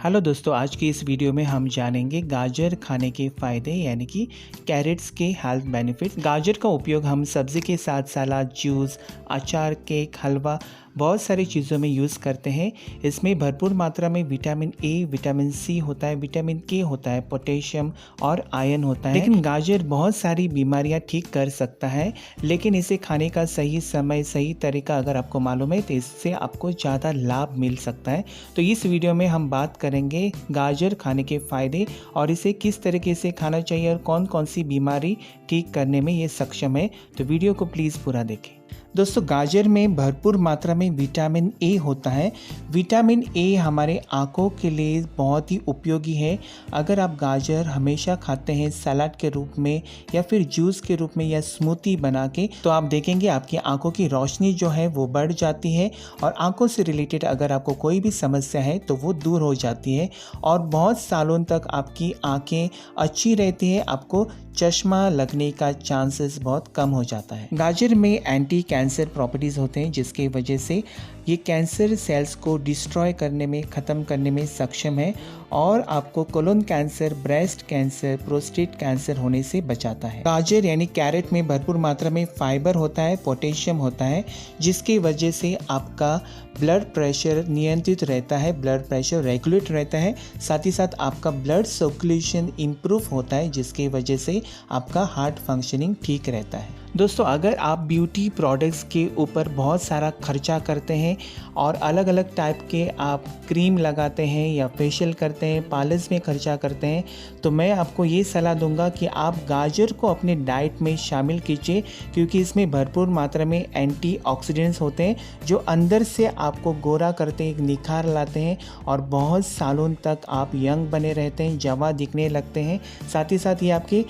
Hello दोस्तों, आज की इस वीडियो में हम जानेंगे गाजर खाने के फ़ायदे यानी कि कैरेट्स के हेल्थ बेनिफिट्स। गाजर का उपयोग हम सब्ज़ी के साथ सलाद, जूस, अचार, केक, हलवा बहुत सारी चीज़ों में यूज़ करते हैं। इसमें भरपूर मात्रा में विटामिन ए, विटामिन सी होता है, विटामिन के होता है, पोटेशियम और आयरन होता है। लेकिन गाजर बहुत सारी बीमारियां ठीक कर सकता है, लेकिन इसे खाने का सही समय, सही तरीका अगर आपको मालूम है तो इससे आपको ज़्यादा लाभ मिल सकता है। तो इस वीडियो में हम बात करेंगे गाजर खाने के फ़ायदे और इसे किस तरीके से खाना चाहिए और कौन कौन सी बीमारी ठीक करने में ये सक्षम है। तो वीडियो को प्लीज़ पूरा देखें। दोस्तों, गाजर में भरपूर मात्रा में विटामिन ए होता है। विटामिन ए हमारे आँखों के लिए बहुत ही उपयोगी है। अगर आप गाजर हमेशा खाते हैं सलाद के रूप में या फिर जूस के रूप में या स्मूदी बना के, तो आप देखेंगे आपकी आँखों की रोशनी जो है वो बढ़ जाती है और आँखों से रिलेटेड अगर आपको कोई भी समस्या है तो वो दूर हो जाती है और बहुत सालों तक आपकी आँखें अच्छी रहती है। आपको चश्मा लगने का चांसेस बहुत कम हो जाता है। गाजर में एंटी कैंसर प्रॉपर्टीज़ होते हैं, जिसके वजह से ये कैंसर सेल्स को डिस्ट्रॉय करने में, ख़त्म करने में सक्षम है और आपको colon cancer, breast cancer, prostate cancer होने से बचाता है। गाजर यानी कैरेट में भरपूर मात्रा में फाइबर होता है, पोटेशियम होता है, जिसकी वजह से आपका ब्लड प्रेशर नियंत्रित रहता है, ब्लड प्रेशर रेगुलेट रहता है। साथ ही साथ आपका ब्लड सर्कुलेशन इम्प्रूव होता है, जिसकी वजह से आपका हार्ट फंक्शनिंग ठीक रहता है। दोस्तों, अगर आप ब्यूटी प्रोडक्ट्स के ऊपर बहुत सारा खर्चा करते हैं और अलग अलग टाइप के आप क्रीम लगाते हैं या फेशियल करते हैं, पार्लर्स में खर्चा करते हैं, तो मैं आपको ये सलाह दूंगा कि आप गाजर को अपने डाइट में शामिल कीजिए, क्योंकि इसमें भरपूर मात्रा में एंटीऑक्सीडेंट्स होते हैं जो अंदर से आपको गोरा करते हैं, निखार लाते हैं और बहुत सालों तक आप यंग बने रहते हैं, जवां दिखने लगते हैं। साथ ही साथ ये आपके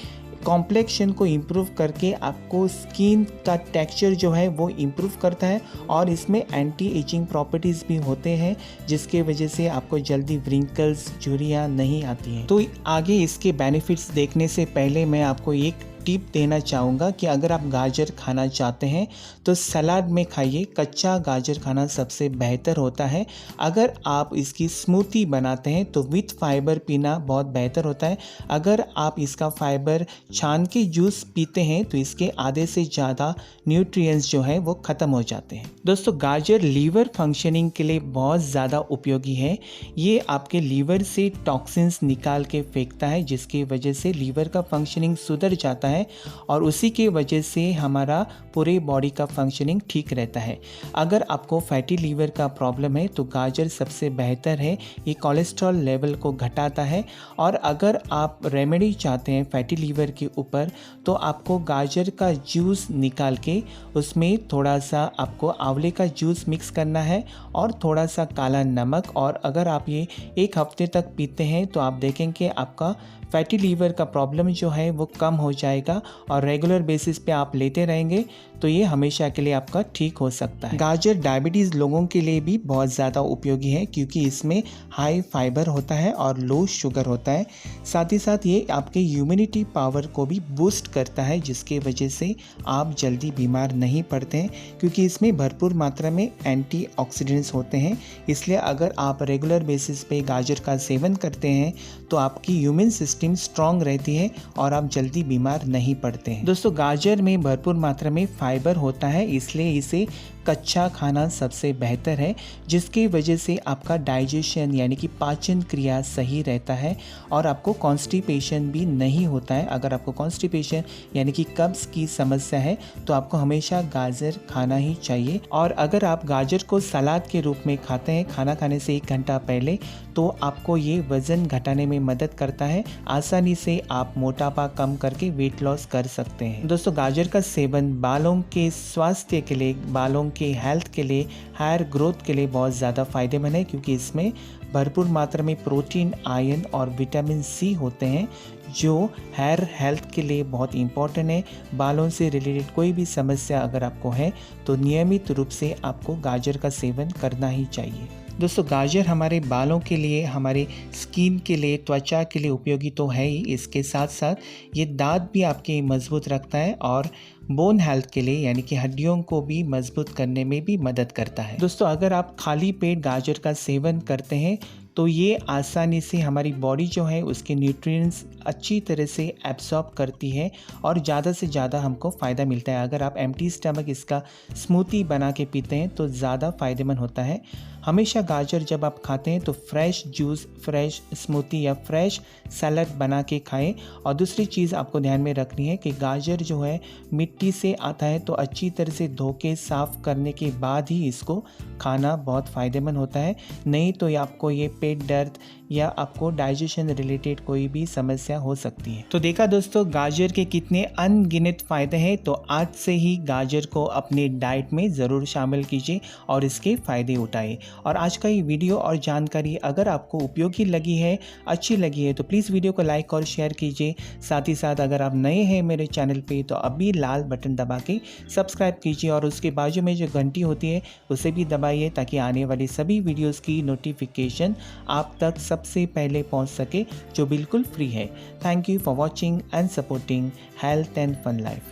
कॉम्प्लेक्शन को इम्प्रूव करके आपको स्किन का टेक्सचर जो है वो इम्प्रूव करता है और इसमें एंटी एजिंग प्रॉपर्टीज़ भी होते हैं, जिसके वजह से आपको जल्दी व्रिंकल्स, झुर्रियाँ नहीं आती हैं। तो आगे इसके बेनिफिट्स देखने से पहले मैं आपको एक टिप देना चाहूँगा कि अगर आप गाजर खाना चाहते हैं तो सलाद में खाइए। कच्चा गाजर खाना सबसे बेहतर होता है। अगर आप इसकी स्मूदी बनाते हैं तो विथ फाइबर पीना बहुत बेहतर होता है। अगर आप इसका फाइबर छान के जूस पीते हैं तो इसके आधे से ज़्यादा न्यूट्रिएंट्स जो है वो ख़त्म हो जाते हैं। दोस्तों, गाजर लीवर फंक्शनिंग के लिए बहुत ज़्यादा उपयोगी है। ये आपके लीवर से टॉक्सिन्स निकाल के फेंकता है, जिसकी वजह से लीवर का फंक्शनिंग सुधर जाता है और उसी के वजह से हमारा पूरे बॉडी का फंक्शनिंग ठीक रहता है। अगर आपको फैटी लीवर का प्रॉब्लम है तो गाजर सबसे बेहतर है। ये कोलेस्ट्रॉल लेवल को घटाता है और अगर आप रेमेडी चाहते हैं फैटी लीवर के ऊपर तो आपको गाजर का जूस निकाल के उसमें थोड़ा सा आपको आंवले का जूस मिक्स करना है और थोड़ा सा काला नमक, और अगर आप ये एक हफ्ते तक पीते हैं तो आप देखेंगे आपका फैटी लीवर का प्रॉब्लम जो है वो कम हो जाएगा और रेगुलर बेसिस पे आप लेते रहेंगे तो ये हमेशा के लिए आपका ठीक हो सकता है। गाजर डायबिटीज़ लोगों के लिए भी बहुत ज़्यादा उपयोगी है, क्योंकि इसमें हाई फाइबर होता है और लो शुगर होता है। साथ ही साथ ये आपके इम्यूनिटी पावर को भी बूस्ट करता है, जिसके वजह से आप जल्दी बीमार नहीं पड़ते हैं, क्योंकि इसमें भरपूर मात्रा में एंटीऑक्सीडेंट्स होते हैं। इसलिए अगर आप रेगुलर बेसिस पे गाजर का सेवन करते हैं तो आपकी इम्यून सिस्टम स्ट्रांग रहती है और आप जल्दी बीमार नहीं पड़ते हैं। दोस्तों, गाजर में भरपूर मात्रा में फाइबर होता है, इसलिए इसे कच्चा खाना सबसे बेहतर है, जिसकी वजह से आपका डाइजेशन यानी कि पाचन क्रिया सही रहता है और आपको कॉन्स्टिपेशन भी नहीं होता है। अगर आपको कॉन्स्टिपेशन यानी कि कब्ज़ की समस्या है तो आपको हमेशा गाजर खाना ही चाहिए। और अगर आप गाजर को सलाद के रूप में खाते हैं खाना खाने से 1 घंटा पहले, तो आपको ये वज़न घटाने में मदद करता है। आसानी से आप मोटापा कम करके वेट लॉस कर सकते हैं। दोस्तों, गाजर का सेवन बालों के स्वास्थ्य के लिए, बालों के हेल्थ के लिए, हेयर ग्रोथ के लिए बहुत ज़्यादा फायदेमंद है, क्योंकि इसमें भरपूर मात्रा में प्रोटीन, आयरन और विटामिन सी होते हैं, जो हेयर हेल्थ के लिए बहुत इम्पॉर्टेंट है। बालों से रिलेटेड कोई भी समस्या अगर आपको है तो नियमित रूप से आपको गाजर का सेवन करना ही चाहिए। दोस्तों, गाजर हमारे बालों के लिए, हमारे स्किन के लिए, त्वचा के लिए उपयोगी तो है ही, इसके साथ साथ ये दांत भी आपके मजबूत रखता है और बोन हेल्थ के लिए यानी कि हड्डियों को भी मजबूत करने में भी मदद करता है। दोस्तों, अगर आप खाली पेट गाजर का सेवन करते हैं तो ये आसानी से हमारी बॉडी जो है उसके न्यूट्रिएंट्स अच्छी तरह से एब्सॉर्ब करती है और ज़्यादा से ज़्यादा हमको फ़ायदा मिलता है। अगर आप एम्प्टी स्टमक इसका स्मूदी बना के पीते हैं तो ज़्यादा फ़ायदेमंद होता है। हमेशा गाजर जब आप खाते हैं तो फ्रेश जूस, फ्रेश स्मूदी या फ्रेश सैलड बना के खाएं। और दूसरी चीज़ आपको ध्यान में रखनी है कि गाजर जो है मिट्टी से आता है, तो अच्छी तरह से धो के साफ़ करने के बाद ही इसको खाना बहुत फ़ायदेमंद होता है। नहीं तो आपको ये पेट दर्द या आपको डाइजेशन रिलेटेड कोई भी समस्या हो सकती है। तो देखा दोस्तों गाजर के कितने अनगिनत फ़ायदे हैं। तो आज से ही गाजर को अपने डाइट में ज़रूर शामिल कीजिए और इसके फ़ायदे उठाइए। और आज का ये वीडियो और जानकारी अगर आपको उपयोगी लगी है, अच्छी लगी है, तो प्लीज़ वीडियो को लाइक और शेयर कीजिए। साथ ही साथ अगर आप नए हैं मेरे चैनल पे तो अभी लाल बटन दबा के सब्सक्राइब कीजिए और उसके बाजू में जो घंटी होती है उसे भी दबाइए ताकि आने वाली सभी वीडियोस की नोटिफिकेशन आप तक सबसे पहले पहुंच सके, जो बिल्कुल फ्री है। Thank you for watching and supporting health and fun life.